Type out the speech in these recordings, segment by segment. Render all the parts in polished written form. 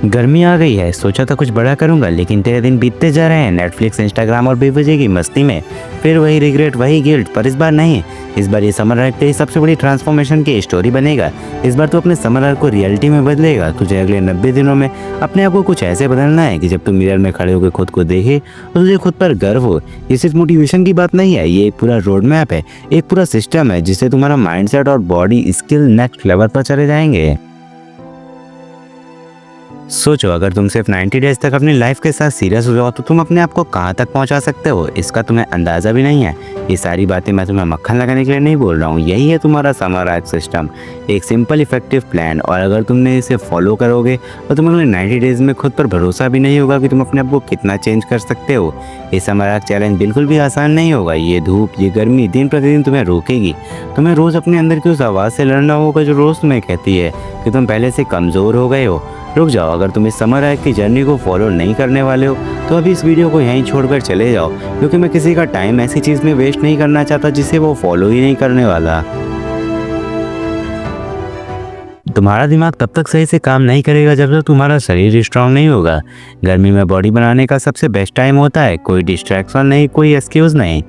गर्मी आ गई है, सोचा था कुछ बड़ा करूंगा, लेकिन तेरे दिन बीतते जा रहे हैं नेटफ्लिक्स, इंस्टाग्राम और बेवजह की मस्ती में। फिर वही रिग्रेट, वही गिल्ट, पर इस बार नहीं। इस बार ये समर आर्क तेरी सबसे बड़ी ट्रांसफॉर्मेशन की स्टोरी बनेगा। इस बार तू अपने समर आर्क को रियलिटी में बदलेगा। तुझे अगले 90 दिनों में अपने आप को कुछ ऐसे बदलना है कि जब तू मिरर में खड़े होकर खुद को देखे तो तुझे खुद पर गर्व हो। ये सिर्फ मोटिवेशन की बात नहीं है, ये एक पूरा रोड मैप है, एक पूरा सिस्टम है जिससे तुम्हारा माइंडसेट और बॉडी स्किल नेक्स्ट लेवल पर चले जाएंगे। सोचो, अगर तुम सिर्फ 90 डेज तक अपनी लाइफ के साथ सीरियस हो जाओ तो तुम अपने आप को कहाँ तक पहुँचा सकते हो, इसका तुम्हें अंदाज़ा भी नहीं है। ये सारी बातें मैं तुम्हें मक्खन लगाने के लिए नहीं बोल रहा हूँ। यही है तुम्हारा समर आर्क सिस्टम, एक सिंपल इफेक्टिव प्लान। और अगर तुमने इसे फॉलो करोगे तो तुम्हें अगले 90 डेज में खुद पर भरोसा भी नहीं होगा कि तुम अपने आप को कितना चेंज कर सकते हो। ये समर आर्क चैलेंज बिल्कुल भी आसान नहीं होगा। ये धूप, ये गर्मी दिन प्रतिदिन तुम्हें रोकेगी। तुम्हें रोज़ अपने अंदर की उस आवाज़ से लड़ना होगा जो रोज़ तुम्हें कहती है कि तुम पहले से कमज़ोर हो गए हो। रुक जाओ, अगर तुम इस समर आर्क की जर्नी को फॉलो नहीं करने वाले हो तो अभी इस वीडियो को यहीं छोड़कर चले जाओ, क्योंकि मैं किसी का टाइम ऐसी चीज़ में वेस्ट नहीं करना चाहता जिसे वो फॉलो ही नहीं करने वाला। तुम्हारा दिमाग तब तक सही से काम नहीं करेगा जब तक तुम्हारा शरीर स्ट्रांग नहीं होगा। गर्मी में बॉडी बनाने का सबसे बेस्ट टाइम होता है, कोई डिस्ट्रैक्शन नहीं, कोई एक्सक्यूज़ नहीं।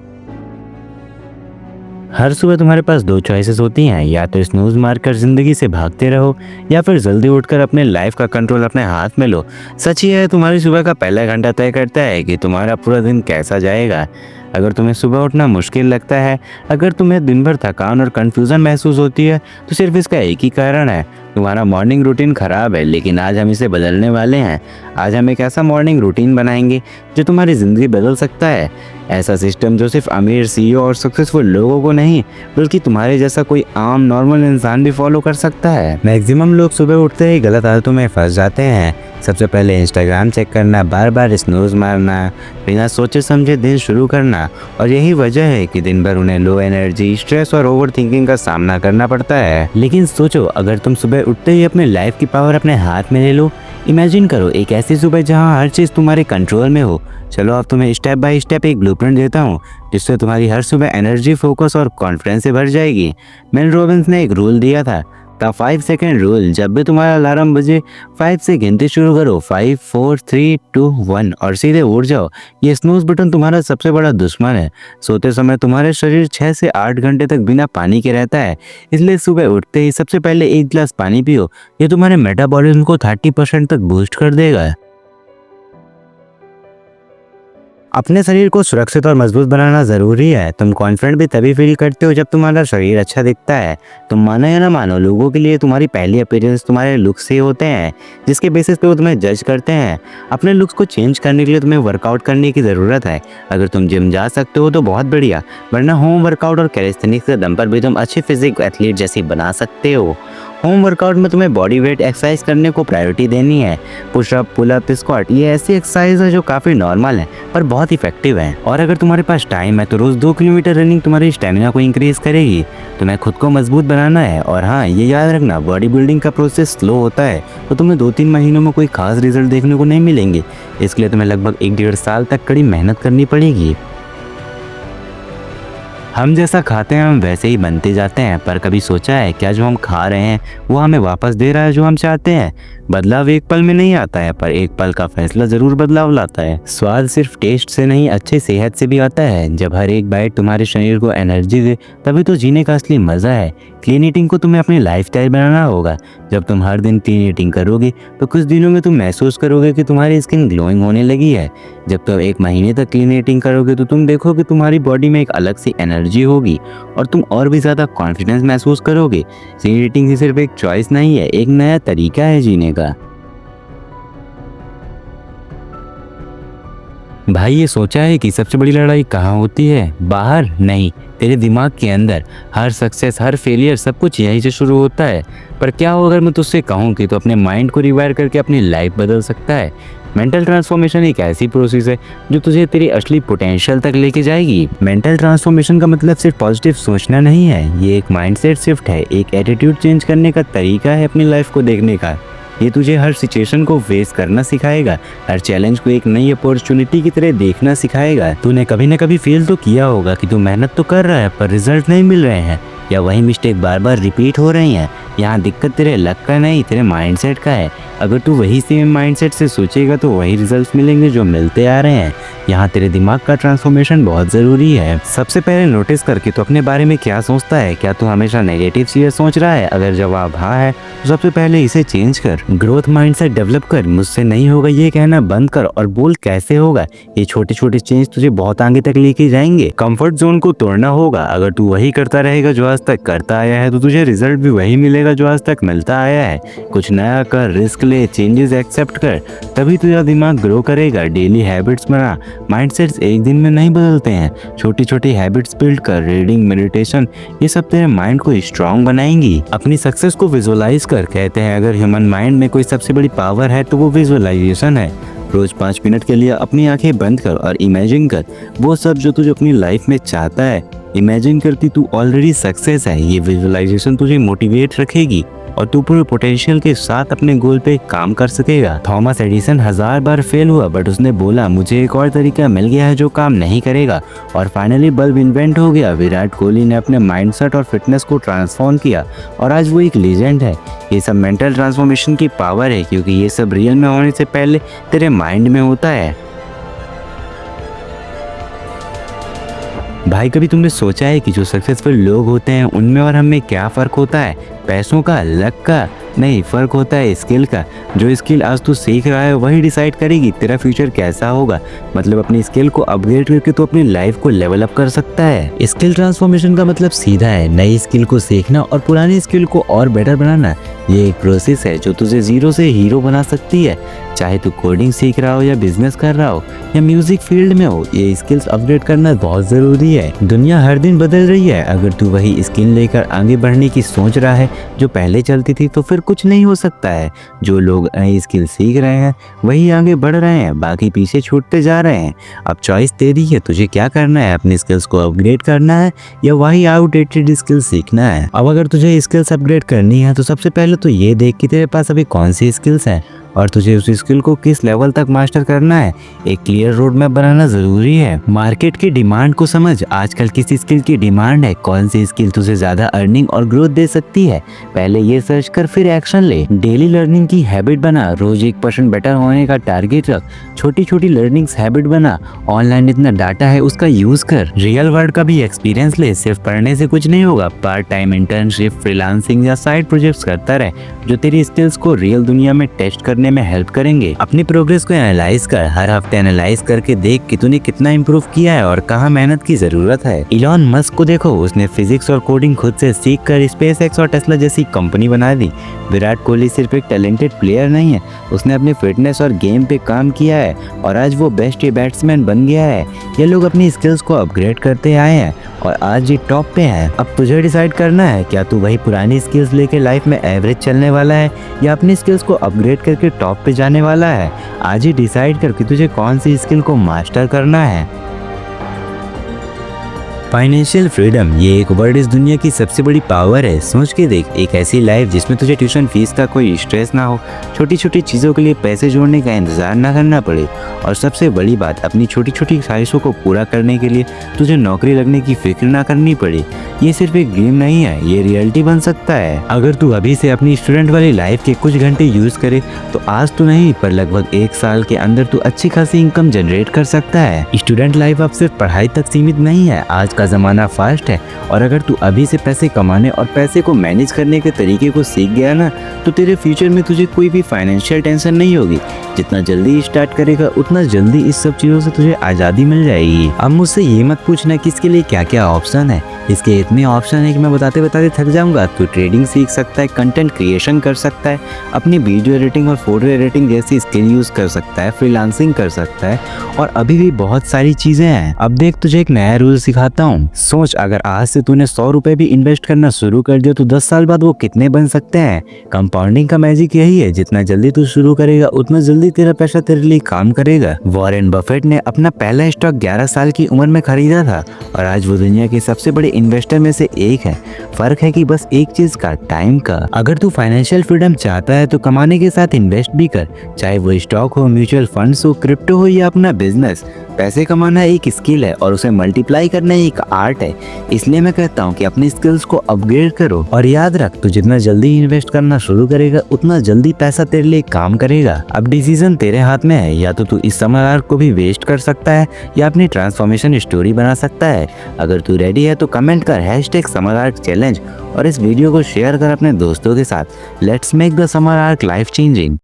हर सुबह तुम्हारे पास दो चॉइसेस होती हैं, या तो स्नूज मारकर ज़िंदगी से भागते रहो या फिर जल्दी उठकर अपने लाइफ का कंट्रोल अपने हाथ में लो। सच ही है, तुम्हारी सुबह का पहला घंटा तय करता है कि तुम्हारा पूरा दिन कैसा जाएगा। अगर तुम्हें सुबह उठना मुश्किल लगता है, अगर तुम्हें दिन भर थकान और कन्फ्यूज़न महसूस होती है, तो सिर्फ इसका एक ही कारण है, तुम्हारा मॉर्निंग रूटीन ख़राब है। लेकिन आज हम इसे बदलने वाले हैं। आज हम एक ऐसा मॉर्निंग रूटीन बनाएंगे जो तुम्हारी ज़िंदगी बदल सकता है। ऐसा सिस्टम जो सिर्फ अमीर CEO और सक्सेसफुल लोगों को नहीं, बल्कि तुम्हारे जैसा कोई आम नॉर्मल इंसान भी फॉलो कर सकता है। मैक्सिमम लोग सुबह उठते ही गलत आदतों में फंस जाते हैं। सबसे पहले इंस्टाग्राम चेक करना, बार बार स्नूज मारना, बिना सोचे समझे दिन शुरू करना। और यही वजह है कि दिन भर उन्हें लो एनर्जी, स्ट्रेस और ओवर थिंकिंग का सामना करना पड़ता है। लेकिन सोचो, अगर तुम सुबह उठते ही अपने लाइफ की पावर अपने हाथ में ले लो। इमेजिन करो एक ऐसी सुबह जहां हर चीज़ तुम्हारे कंट्रोल में हो। चलो अब तुम्हें स्टेप बाय स्टेप एक ब्लूप्रिंट देता हूँ जिससे तुम्हारी हर सुबह एनर्जी, फोकस और कॉन्फिडेंस से भर जाएगी। मेल रॉबिन्स ने एक रूल दिया था, द 5 सेकेंड रूल। जब भी तुम्हारा अलार्म बजे 5 से गिनती शुरू करो, 5 4 3 2 1, और सीधे उठ जाओ। ये स्नूज बटन तुम्हारा सबसे बड़ा दुश्मन है। सोते समय तुम्हारे शरीर 6 से 8 घंटे तक बिना पानी के रहता है, इसलिए सुबह उठते ही सबसे पहले एक गिलास पानी पियो। ये तुम्हारे मेटाबॉलिज्म को 30% तक बूस्ट कर देगा। अपने शरीर को सुरक्षित और मजबूत बनाना ज़रूरी है। तुम कॉन्फिडेंट भी तभी फील करते हो जब तुम्हारा शरीर अच्छा दिखता है। तुम मानो या ना मानो, लोगों के लिए तुम्हारी पहली अपीयरेंस तुम्हारे लुक्स से होते हैं, जिसके बेसिस पे वो तुम्हें जज करते हैं। अपने लुक्स को चेंज करने के लिए तुम्हें वर्कआउट करने की ज़रूरत है। अगर तुम जिम जा सकते हो तो बहुत बढ़िया, वरना होम वर्कआउट और कैलिस्थेनिक्स के दम पर भी तुम अच्छी फिजिक एथलीट जैसी बना सकते हो। होम वर्कआउट में तुम्हें बॉडी वेट एक्सरसाइज करने को प्रायोरिटी देनी है। पुशअप, पुलअप, स्क्वाट, ये ऐसी एक्सरसाइज है जो काफ़ी नॉर्मल है पर बहुत इफेक्टिव है। और अगर तुम्हारे पास टाइम है तो रोज़ 2 किलोमीटर रनिंग तुम्हारी स्टेमिना को इंक्रीज करेगी। तुम्हें खुद को मजबूत बनाना है। और हाँ, ये याद रखना, बॉडी बिल्डिंग का प्रोसेस स्लो होता है, तो तुम्हें 2-3 महीनों में कोई खास रिजल्ट देखने को नहीं मिलेंगे। इसके लिए तुम्हें लगभग 1-1.5 साल तक कड़ी मेहनत करनी पड़ेगी। हम जैसा खाते हैं हम वैसे ही बनते जाते हैं, पर कभी सोचा है क्या जो हम खा रहे हैं वो हमें वापस दे रहा है जो हम चाहते हैं? बदलाव एक पल में नहीं आता है, पर एक पल का फैसला जरूर बदलाव लाता है। स्वाद सिर्फ टेस्ट से नहीं, अच्छी सेहत से भी आता है। जब हर एक बाइट तुम्हारे शरीर को एनर्जी दे, तभी तो जीने का असली मज़ा है। क्लीन ईटिंग को तुम्हें अपनी लाइफस्टाइल बनाना होगा। जब तुम हर दिन क्लीन ईटिंग करोगे तो कुछ दिनों में तुम महसूस करोगे कि तुम्हारी स्किन ग्लोइंग होने लगी है। जब तुम 1 महीने तक क्लीन ईटिंग करोगे तो तुम देखोगे तुम्हारी बॉडी में एक अलग सी एनर्जी होगी और तुम और भी ज़्यादा कॉन्फिडेंस महसूस करोगे। क्लीन ईटिंग ही सिर्फ एक चॉइस नहीं है, एक नया तरीका है जीने का। भाई, ये सोचा है कि सबसे बड़ी लड़ाई कहाँ होती है? बाहर नहीं, तेरे दिमाग के अंदर। हर सक्सेस, हर फेलियर, सब कुछ यहीं से शुरू होता है। पर क्या हो अगर मैं तुझसे कहूँ कि तो अपने माइंड को रिवायर करके अपनी लाइफ बदल सकता है? मेंटल ट्रांसफॉर्मेशन एक ऐसी प्रोसेस है जो तुझे तेरी असली पोटेंशियल तक लेके जाएगी। मेंटल ट्रांसफॉर्मेशन का मतलब सिर्फ पॉजिटिव सोचना नहीं है, ये एक माइंडसेट शिफ्ट है, एक एटीट्यूड चेंज करने का तरीका है अपनी लाइफ को देखने का। ये तुझे हर सिचुएशन को फेस करना सिखाएगा, हर चैलेंज को एक नई अपॉर्चुनिटी की तरह देखना सिखाएगा। तूने कभी न कभी फील तो किया होगा कि तू मेहनत तो कर रहा है पर रिजल्ट नहीं मिल रहे हैं, या वही मिस्टेक बार बार रिपीट हो रही हैं। यहाँ दिक्कत तेरे लक का नहीं, तेरे माइंडसेट का है। अगर तू वही सेम माइंडसेट से सोचेगा तो वही रिजल्ट्स मिलेंगे जो मिलते आ रहे हैं। यहाँ तेरे दिमाग का ट्रांसफॉर्मेशन बहुत ज़रूरी है। सबसे पहले नोटिस करके तो अपने बारे में क्या सोचता है। क्या तू हमेशा नेगेटिव चीज़ें सोच रहा है? अगर जवाब हाँ है तो सबसे पहले इसे चेंज कर। ग्रोथ माइंडसेट डेवलप कर। मुझसे नहीं होगा ये कहना बंद कर और बोल कैसे होगा। ये छोटे छोटे चेंज तुझे बहुत आगे तक लेके जाएंगे। कंफर्ट जोन को तोड़ना होगा। अगर तू वही करता रहेगा जो आज तक करता आया है तो तुझे रिजल्ट भी वही मिलेगा जो आज तक मिलता आया है। कुछ नया कर, रिस्क ले, चेंजेस एक्सेप्ट कर, तभी तुझा दिमाग ग्रो करेगा। डेली हैबिट्स बना। माइंडसेट्स एक दिन में नहीं बदलते हैं। छोटी छोटी हैबिट्स बिल्ड कर। रीडिंग, मेडिटेशन, ये सब तेरे माइंड को स्ट्रांग बनाएंगी। अपनी सक्सेस को विजुअलाइज कर। कहते हैं अगर ह्यूमन माइंड में कोई सबसे बड़ी पावर है तो वो विजुअलाइजेशन है। रोज 5 मिनट के लिए अपनी आंखें बंद कर और इमेजिन कर वो सब जो तुझे अपनी लाइफ में चाहता है। इमेजिन करती तू ऑलरेडी सक्सेस है। ये विजुअलाइजेशन तुझे मोटिवेट रखेगी और तू पूरे पोटेंशियल के साथ अपने गोल पे काम कर सकेगा। थॉमस एडिसन 1000 बार फेल हुआ बट उसने बोला मुझे एक और तरीका मिल गया है जो काम नहीं करेगा, और फाइनली बल्ब इन्वेंट हो गया। विराट कोहली ने अपने माइंडसेट और फिटनेस को ट्रांसफॉर्म किया और आज वो एक लीजेंड है। ये सब मेंटल ट्रांसफॉर्मेशन की पावर है, क्योंकि ये सब रियल में होने से पहले तेरे माइंड में होता है। भाई कभी तुमने सोचा है कि जो सक्सेसफुल लोग होते हैं उनमें और हम में क्या फ़र्क होता है? पैसों का, लक का नहीं, फ़र्क होता है स्किल का। जो स्किल आज तू सीख रहा है वही डिसाइड करेगी तेरा फ्यूचर कैसा होगा। मतलब अपनी स्किल को अपग्रेड करके तू अपनी लाइफ को लेवल अप कर सकता है। स्किल ट्रांसफॉर्मेशन का मतलब सीधा है नई स्किल को सीखना और पुरानी स्किल को और बेटर बनाना। ये एक प्रोसेस है जो तुझे जीरो से हीरो बना सकती है। चाहे तू कोडिंग सीख रहा हो या बिजनेस कर रहा हो या म्यूजिक फील्ड में हो, ये स्किल्स अपग्रेड करना बहुत ज़रूरी है। दुनिया हर दिन बदल रही है। अगर तू वही स्किल लेकर आगे बढ़ने की सोच रहा है जो पहले चलती थी तो फिर कुछ नहीं हो सकता है। जो लोग नई स्किल सीख रहे हैं वही आगे बढ़ रहे हैं, बाकी पीछे छूटते जा रहे हैं। अब चॉइस तेरी है, तुझे क्या करना है? अपनी स्किल्स को अपग्रेड करना है या वही आउटडेटेड स्किल सीखना है? अब अगर तुझे स्किल्स अपग्रेड करनी है तो सबसे पहले तो ये देख कि तेरे पास अभी कौन सी स्किल्स हैं और तुझे उस स्किल को किस लेवल तक मास्टर करना है। एक क्लियर रोड मैप बनाना जरूरी है। मार्केट की डिमांड को समझ। आजकल किस स्किल की डिमांड है, कौन सी स्किल तुझे ज्यादा अर्निंग और ग्रोथ दे सकती है, पहले ये सर्च कर फिर एक्शन ले। डेली लर्निंग की हैबिट बना। रोज 1% बेटर होने का टारगेट रख। छोटी छोटी लर्निंग्स हैबिट बना। ऑनलाइन इतना डाटा है उसका यूज कर। रियल वर्ल्ड का भी एक्सपीरियंस ले। सिर्फ पढ़ने से कुछ नहीं होगा। पार्ट टाइम इंटर्नशिप, फ्रीलांसिंग या साइड प्रोजेक्ट्स करता रहे जो तेरी स्किल्स को रियल दुनिया में टेस्ट करने में हेल्प करेंगे। अपनी प्रोग्रेस को एनालाइज कर। हर हफ्ते एनालाइज करके देख कि तूने कितना इंप्रूव किया है और कहाँ मेहनत की जरूरत है। इलॉन मस्क को देखो, उसने फिजिक्स और कोडिंग खुद से सीख कर स्पेस एक्स और टेस्ला जैसी कंपनी बना दी। विराट कोहली सिर्फ एक टैलेंटेड प्लेयर नहीं है, उसने अपनी फिटनेस और गेम पे काम किया है और आज वो बेस्ट बैट्समैन बन गया है। ये लोग अपनी स्किल्स को अपग्रेड करते आए हैं और आज ये टॉप पे हैं। अब तुझे डिसाइड करना है क्या तू वही पुरानी स्किल्स लेके लाइफ में एवरेज चलने वाला है या अपनी स्किल्स को अपग्रेड करके टॉप पे जाने वाला है। आज ही डिसाइड कर कि तुझे कौन सी स्किल को मास्टर करना है। फाइनेंशियल फ्रीडम, ये एक वर्ड इस दुनिया की सबसे बड़ी पावर है। सोच के देख, एक ऐसी लाइफ जिसमें तुझे ट्यूशन फीस का कोई स्ट्रेस ना हो, छोटी छोटी चीज़ों के लिए पैसे जोड़ने का इंतजार ना करना पड़े, और सबसे बड़ी बात, अपनी छोटी छोटी ख्वाहिशों को पूरा करने के लिए तुझे नौकरी लगने की फिक्र ना करनी पड़े। ये सिर्फ एक ड्रीम नहीं है, ये रियलिटी बन सकता है। अगर तू अभी से अपनी स्टूडेंट वाली लाइफ के कुछ घंटे यूज करे तो आज तो नहीं पर लगभग 1 साल के अंदर तू अच्छी खासी इनकम जनरेट कर सकता है। स्टूडेंट लाइफ अब सिर्फ पढ़ाई तक सीमित नहीं है। आज का ज़माना फास्ट है और अगर तू अभी से पैसे कमाने और पैसे को मैनेज करने के तरीके को सीख गया ना तो तेरे फ्यूचर में तुझे कोई भी फाइनेंशियल टेंशन नहीं होगी। जितना जल्दी स्टार्ट करेगा उतना जल्दी इस सब चीज़ों से तुझे आज़ादी मिल जाएगी। अब मुझसे ये मत पूछना कि इसके लिए क्या क्या ऑप्शन है, इसके इतने ऑप्शन है कि मैं बताते बताते थक जाऊंगा। तू ट्रेडिंग सीख सकता है, कंटेंट क्रिएशन कर सकता है, अपनी वीडियो एडिटिंग और फोटो एडिटिंग जैसी स्किल यूज़ कर सकता है, फ्रीलांसिंग कर सकता है और अभी भी बहुत सारी चीज़ें हैं। अब देख तुझे एक नया रूल सिखाता हूँ। सोच, अगर आज से तूने 100 रुपये भी इन्वेस्ट करना शुरू कर दिया तो 10 साल बाद वो कितने बन सकते हैं। कंपाउंडिंग का मैजिक यही है, जितना जल्दी तू शुरू करेगा उतना जल्दी जल्दी तेरा पैसा तेरे लिए काम करेगा। वॉरेन बफेट ने अपना पहला स्टॉक 11 साल की उम्र में खरीदा था और आज वो दुनिया के सबसे बड़े इन्वेस्टर में से एक है। फर्क है कि बस एक चीज का, टाइम का। अगर तू फाइनेंशियल फ्रीडम चाहता है तो कमाने के साथ इन्वेस्ट भी कर, चाहे वो स्टॉक हो, म्यूचुअल फंड्स हो, क्रिप्टो हो या अपना बिजनेस। पैसे कमाना एक स्किल है और उसे मल्टीप्लाई करना एक आर्ट है। इसलिए मैं कहता हूँ कि अपनी स्किल्स को अपग्रेड करो और याद रख, तू जितना जल्दी इन्वेस्ट करना शुरू करेगा उतना जल्दी पैसा तेरे लिए काम करेगा। अब डिसीजन तेरे हाथ में है, या तो तू इस समर आर्क को भी वेस्ट कर सकता है या अपनी ट्रांसफॉर्मेशन स्टोरी बना सकता है। अगर तू रेडी है तो कमेंट कर #समर आर्क चैलेंज और इस वीडियो को शेयर कर अपने दोस्तों के साथ। Let's make the summer arc life changing.